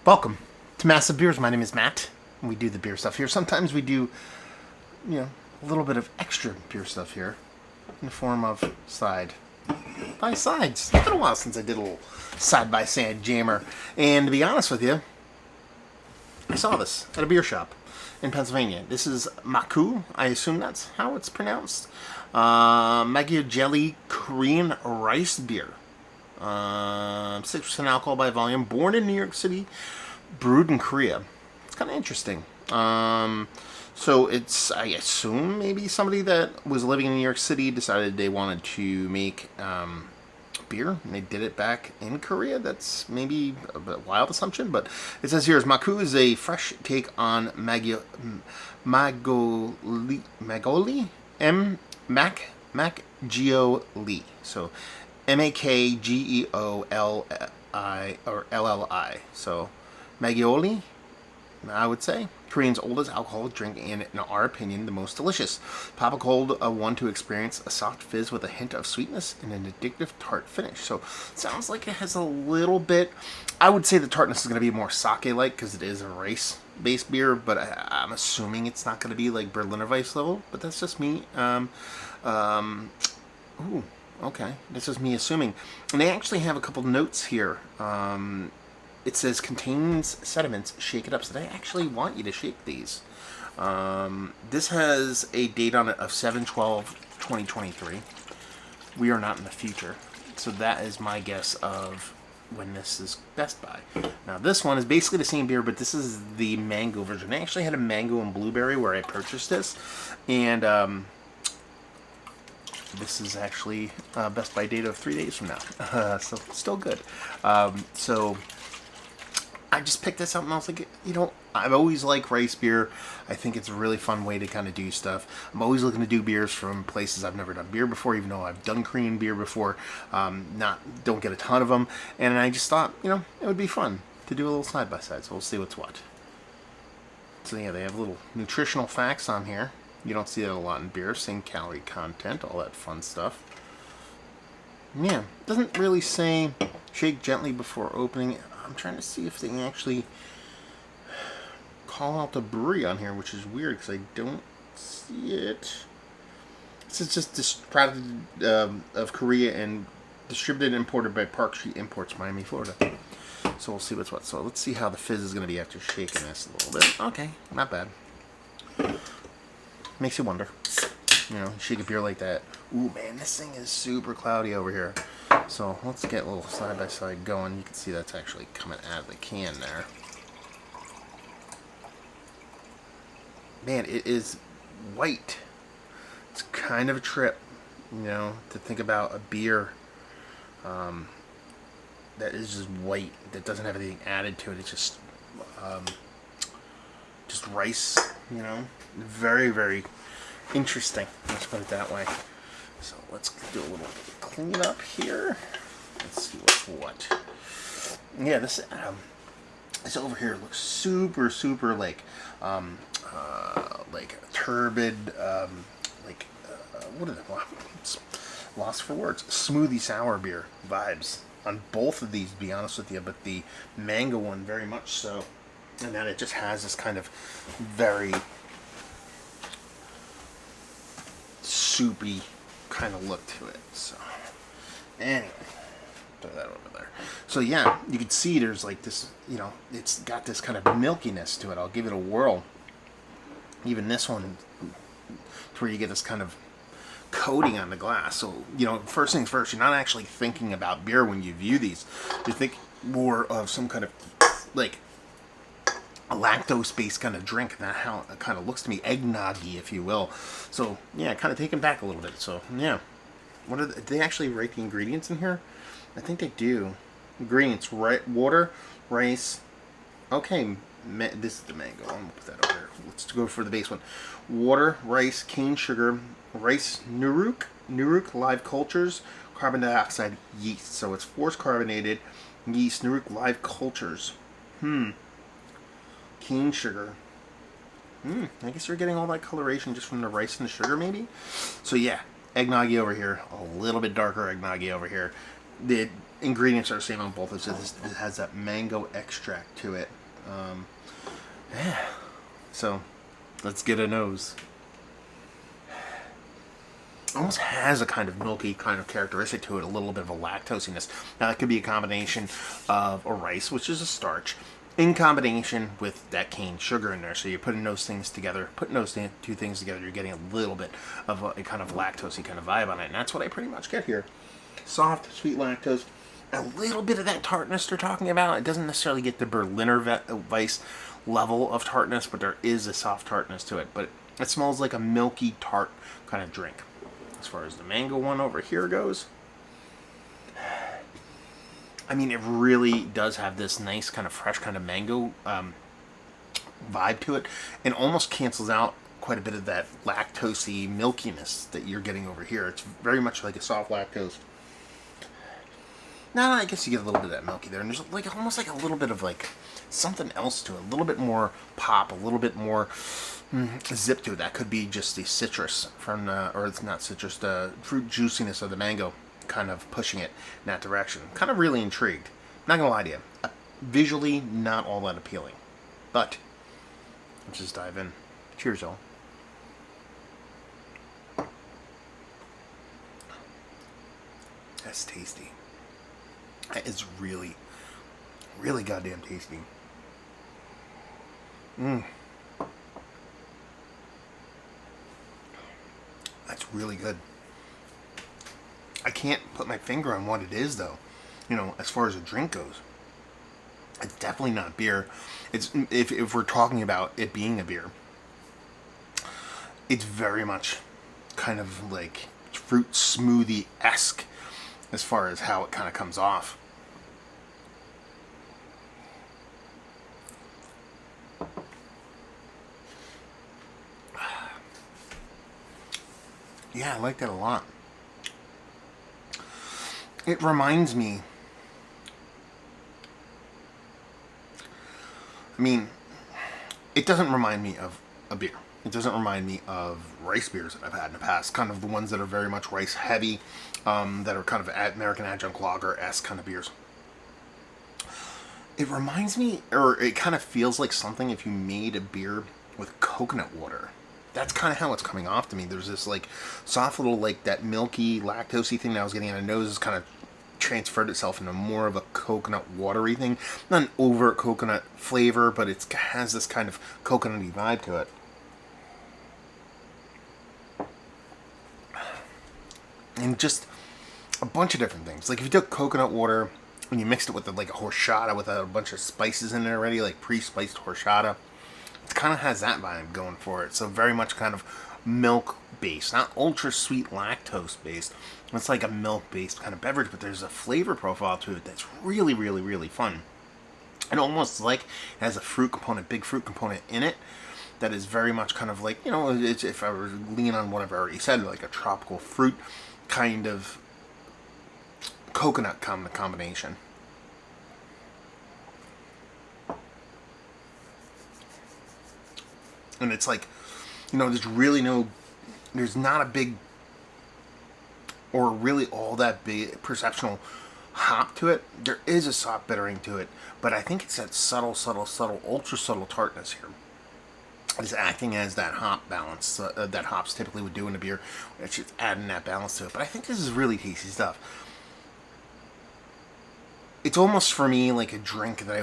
Welcome to Massive Beers. My name is Matt, and we do the beer stuff here. Sometimes we do, a little bit of extra beer stuff here in the form of side by sides. It's been a while since I did a little side by side jammer, and to be honest with you, I saw this at a beer shop in Pennsylvania. This is Makku. I assume that's how it's pronounced. Makgeolli Korean rice beer. 6% alcohol by volume. Born in New York City, brewed in Korea. It's kind of interesting. So it's, I assume, maybe somebody that was living in New York City decided they wanted to make beer, and they did it back in Korea. That's maybe a bit wild assumption, but it says here, Makku is a fresh take on Makgeolli, Makgeolli. So Makgeolli or LLI. So Makgeolli, I would say. Korean's oldest alcoholic drink, and in our opinion, the most delicious. Pop a cold one to experience a soft fizz with a hint of sweetness and an addictive tart finish. So it sounds like it has a little bit. I would say the tartness is going to be more sake-like because it is a rice-based beer, but I'm assuming it's not going to be like Berliner Weiss level. But that's just me. Ooh. Okay, this is me assuming. And they actually have a couple notes here. It says contains sediments, shake it up. So they actually want you to shake these. This has a date on it of 7/12/2023. We are not in the future. So that is my guess of when this is Best Buy. Now this one is basically the same beer, but this is the mango version. They actually had a mango and blueberry where I purchased this. And this is actually Best Buy date of 3 days from now. So still good. So I just picked this up and I was like, I've always liked rice beer. I think it's a really fun way to kind of do stuff. I'm always looking to do beers from places I've never done beer before, even though I've done Korean beer before. Don't get a ton of them. And I just thought, it would be fun to do a little side by side. So we'll see what's what. So yeah, they have little nutritional facts on here. You don't see that a lot in beer. Same calorie content, all that fun stuff. Yeah, doesn't really say shake gently before opening. I'm trying to see if they can actually call out the brewery on here, which is weird because I don't see it. This is just product of Korea and distributed and imported by Park Street Imports, Miami, Florida. So we'll see what's what. So let's see how the fizz is going to be after shaking this a little bit. Okay, not bad. Makes you wonder. Shake a beer like that. Ooh, man, this thing is super cloudy over here. So let's get a little side-by-side going. You can see that's actually coming out of the can there. Man, it is white. It's kind of a trip, to think about a beer that is just white, that doesn't have anything added to it. It's just rice, Very, very interesting. Let's put it that way. So let's do a little cleanup here. Let's see what's what. Yeah, this over here looks super, super like turbid, what is it? Lost for words. Smoothie sour beer vibes on both of these, to be honest with you, but the mango one very much so. And then it just has this kind of very soupy kind of look to it. So anyway, throw that over there. So yeah, you can see there's like this, it's got this kind of milkiness to it. I'll give it a whirl. Even this one, to where you get this kind of coating on the glass. So, first things first, you're not actually thinking about beer when you view these. You think more of some kind of like a lactose-based kind of drink, and that's how it kind of looks to me, eggnoggy, if you will. So yeah, kind of taken back a little bit. So yeah, do they actually write the ingredients in here? I think they do. Ingredients: water, rice. Okay, this is the mango. I'm gonna put that over here. Let's go for the base one. Water, rice, cane sugar, rice nuruk live cultures, carbon dioxide, yeast. So it's forced carbonated yeast, nuruk live cultures. Cane sugar. I guess you're getting all that coloration just from the rice and the sugar, maybe? So yeah, eggnoggy over here. A little bit darker eggnoggy over here. ingredients are the same on both. It has that mango extract to it. Yeah. So, let's get a nose. Almost has a kind of milky kind of characteristic to it, a little bit of a lactosiness. Now that could be a combination of a rice, which is a starch, in combination with that cane sugar in there. So you're putting those things together, putting those two things together, you're getting a little bit of a kind of lactosey kind of vibe on it. And that's what I pretty much get here. Soft, sweet lactose, a little bit of that tartness they're talking about. It doesn't necessarily get the Berliner Weiss level of tartness, but there is a soft tartness to it. But it smells like a milky tart kind of drink. As far as the mango one over here goes, I mean, it really does have this nice kind of fresh kind of mango vibe to it, and almost cancels out quite a bit of that lactosey milkiness that you're getting over here. It's very much like a soft lactose. Now, I guess you get a little bit of that milky there, and there's like almost like a little bit of like something else to it, a little bit more pop, a little bit more zip to it. That could be just the citrus from, or it's not citrus, the fruit juiciness of the mango kind of pushing it in that direction. Kind of really intrigued. Not gonna lie to you. Visually, not all that appealing. But, let's just dive in. Cheers, y'all. That's tasty. That is really, really goddamn tasty. That's really good. I can't put my finger on what it is, though. You know, as far as a drink goes, it's definitely not beer. It's if we're talking about it being a beer, it's very much kind of like fruit smoothie-esque as far as how it kind of comes off. Yeah, I like that a lot. It reminds me, I mean, it doesn't remind me of a beer. It doesn't remind me of rice beers that I've had in the past. Kind of the ones that are very much rice heavy, that are kind of American adjunct lager-esque kind of beers. It reminds me, or it kind of feels like something if you made a beer with coconut water. That's kind of how it's coming off to me. There's this like soft little like that milky lactosey thing that I was getting on the nose has kind of transferred itself into more of a coconut watery thing. Not an overt coconut flavor, but it has this kind of coconutty vibe to it. And just a bunch of different things. Like if you took coconut water and you mixed it with like a horchata with a bunch of spices in it already, like pre-spiced horchata, it kind of has that vibe going for it. So very much kind of milk based, not ultra sweet lactose based. It's like a milk based kind of beverage, but there's a flavor profile to it that's really, really, really fun. And almost like it has a fruit component, big fruit component in it that is very much kind of like, you know, it's, if I were to lean on what I've already said, like a tropical fruit kind of coconut combination. And it's like, you know, there's not a big, or really all that big perceptual hop to it. There is a soft bittering to it, but I think it's that subtle, ultra subtle tartness here. It's acting as that hop balance that hops typically would do in a beer. It's just adding that balance to it. But I think this is really tasty stuff. It's almost for me like a drink that I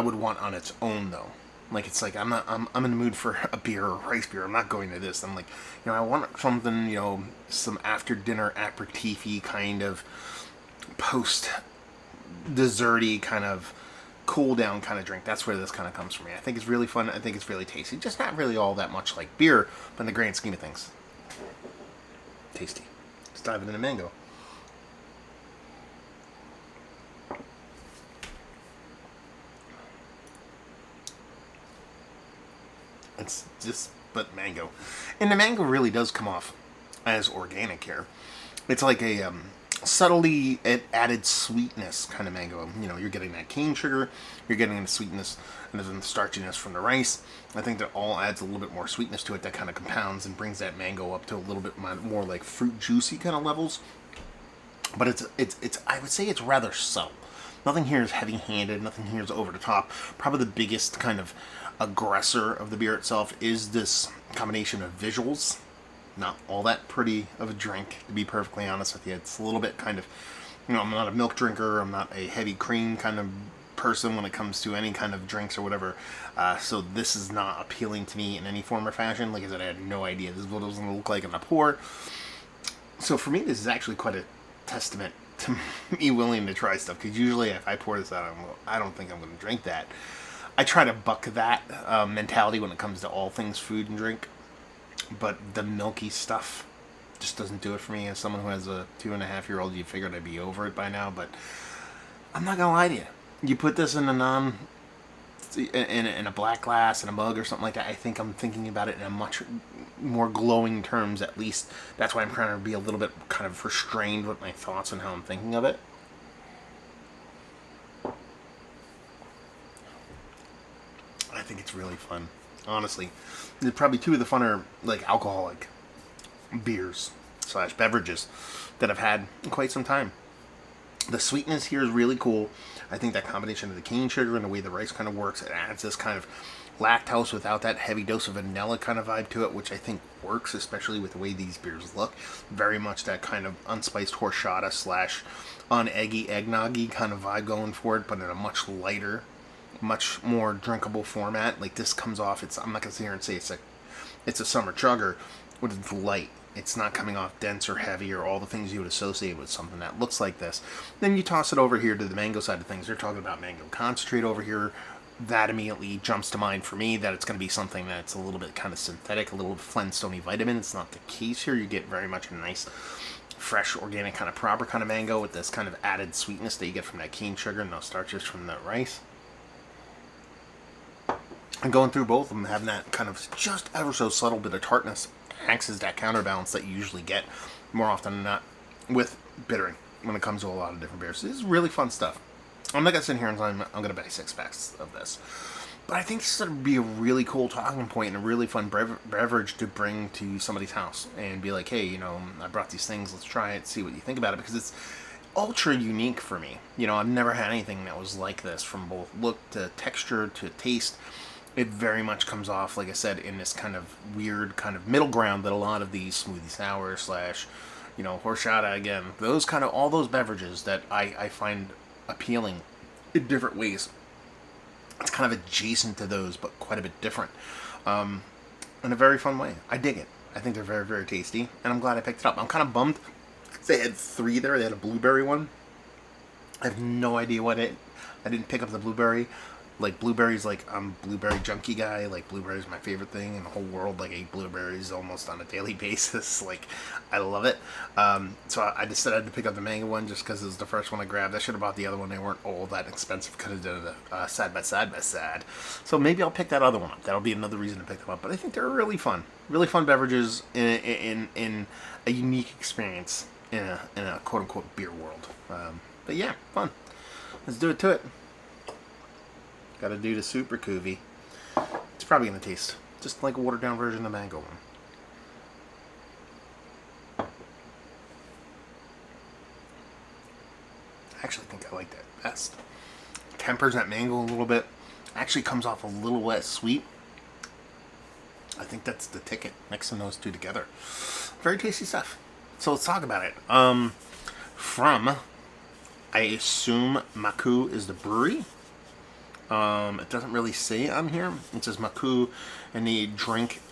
would want on its own though. Like it's like I'm in the mood for a beer or a rice beer. I'm not going to this. I'm like, you know, I want something, you know, some after dinner aperitif-y kind of post desserty kind of cool down kind of drink. That's where this kind of comes from me. I think it's really fun. I think it's really tasty. Just not really all that much like beer, but in the grand scheme of things, tasty. Let's dive into mango. It's just but mango, and the mango really does come off as organic here. It's like a subtly added sweetness kind of mango. You know, you're getting that cane sugar, you're getting the sweetness and then the starchiness from the rice. I think that all adds a little bit more sweetness to it that kind of compounds and brings that mango up to a little bit more like fruit juicy kind of levels. but it's I would say it's rather subtle. Nothing here is heavy-handed. Nothing here is over the top. Probably the biggest kind of aggressor of the beer itself is this combination of visuals. Not all that pretty of a drink, to be perfectly honest with you. It's a little bit kind of, I'm not a milk drinker. I'm not a heavy cream kind of person when it comes to any kind of drinks or whatever. So this is not appealing to me in any form or fashion. Like I said, I had no idea this is what it was going to look like in the pour. So for me, this is actually quite a testament to me willing to try stuff. Because usually if I pour this out, I don't think I'm going to drink that. I try to buck that mentality when it comes to all things food and drink. But the milky stuff just doesn't do it for me. As someone who has a 2.5-year-old, you figured I'd be over it by now. But I'm not gonna lie to you. You put this in a black glass in a mug or something like that. I think I'm thinking about it in a much more glowing terms. At least that's why I'm trying to be a little bit kind of restrained with my thoughts and how I'm thinking of it. I think it's really fun. Honestly, they're probably two of the funner, like, alcoholic beers / beverages that I've had in quite some time. The sweetness here is really cool. I think that combination of the cane sugar and the way the rice kind of works, it adds this kind of lactose without that heavy dose of vanilla kind of vibe to it, which I think works, especially with the way these beers look. Very much that kind of unspiced horchata / uneggy eggnoggy kind of vibe going for it, but in a much lighter, much more drinkable format. Like this comes off, I'm not gonna sit here and say it's a summer chugger, but it's light. It's not coming off dense or heavy or all the things you would associate with something that looks like this. Then you toss it over here to the mango side of things. They're talking about mango concentrate over here. That immediately jumps to mind for me that it's going to be something that's a little bit kind of synthetic, a little Flintstone vitamin. It's not the case here. You get very much a nice, fresh, organic, kind of proper kind of mango with this kind of added sweetness that you get from that cane sugar and those starches from the rice. And going through both of them, having that kind of just ever so subtle bit of tartness acts as that counterbalance that you usually get more often than not with bittering when it comes to a lot of different beers. This is really fun stuff. I'm not going to sit here and say I'm going to buy 6-packs of this. But I think this would be a really cool talking point and a really fun beverage to bring to somebody's house and be like, hey, I brought these things. Let's try it, see what you think about it. Because it's ultra unique for me. I've never had anything that was like this, from both look to texture to taste. It very much comes off, like I said, in this kind of weird kind of middle ground that a lot of these smoothie sour / horchata, again, all those beverages that I find appealing in different ways. It's kind of adjacent to those, but quite a bit different. In a very fun way. I dig it. I think they're very, very tasty, and I'm glad I picked it up. I'm kind of bummed. They had 3 there. They had a blueberry one. I have no idea I didn't pick up the blueberry. Like, blueberries, I'm a blueberry junkie guy. Like, blueberries are my favorite thing in the whole world. Like, I eat blueberries almost on a daily basis. Like, I love it. So I decided to pick up the mango one just because it was the first one I grabbed. I should have bought the other one. They weren't all that expensive. Could have done it side by side. So maybe I'll pick that other one up. That'll be another reason to pick them up. But I think they're really fun. Really fun beverages in a unique experience in a quote-unquote beer world. But yeah, fun. Let's do it to it. Got to do the Super Cuvee. It's probably going to taste just like a watered down version of the mango one. I actually think I like that best. Tempers that mango a little bit. Actually comes off a little less sweet. I think that's the ticket, mixing those two together. Very tasty stuff. So let's talk about it. From, I assume Makku is the brewery. It doesn't really say on here. It says Makku, and the drink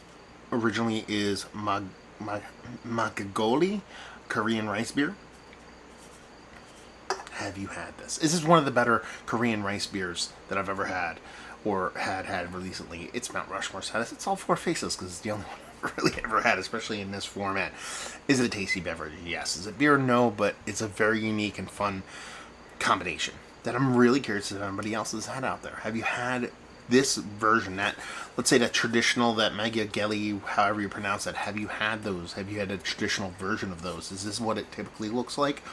originally is Makgeolli, Korean rice beer. Have you had this? This is one of the better Korean rice beers that I've ever had, or had recently. It's Mount Rushmore status. It's all 4 faces because it's the only one I've really ever had, especially in this format. Is it a tasty beverage? Yes. Is it beer? No, but it's a very unique and fun combination that I'm really curious if anybody else has had out there. Have you had this version, that, let's say that traditional, that Makgeolli, however you pronounce it, have you had those? Have you had a traditional version of those? Is this what it typically looks like?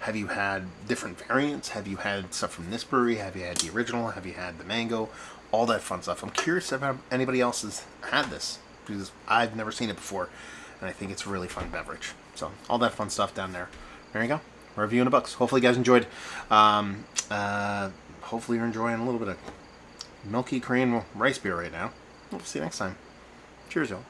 Have you had different variants? Have you had stuff from this brewery? Have you had the original? Have you had the mango? All that fun stuff. I'm curious if anybody else has had this, because I've never seen it before, and I think it's a really fun beverage. So all that fun stuff down there. There you go. reviewing the books. Hopefully you guys enjoyed. Hopefully you're enjoying a little bit of milky Korean rice beer right now. We'll see you next time. Cheers, y'all.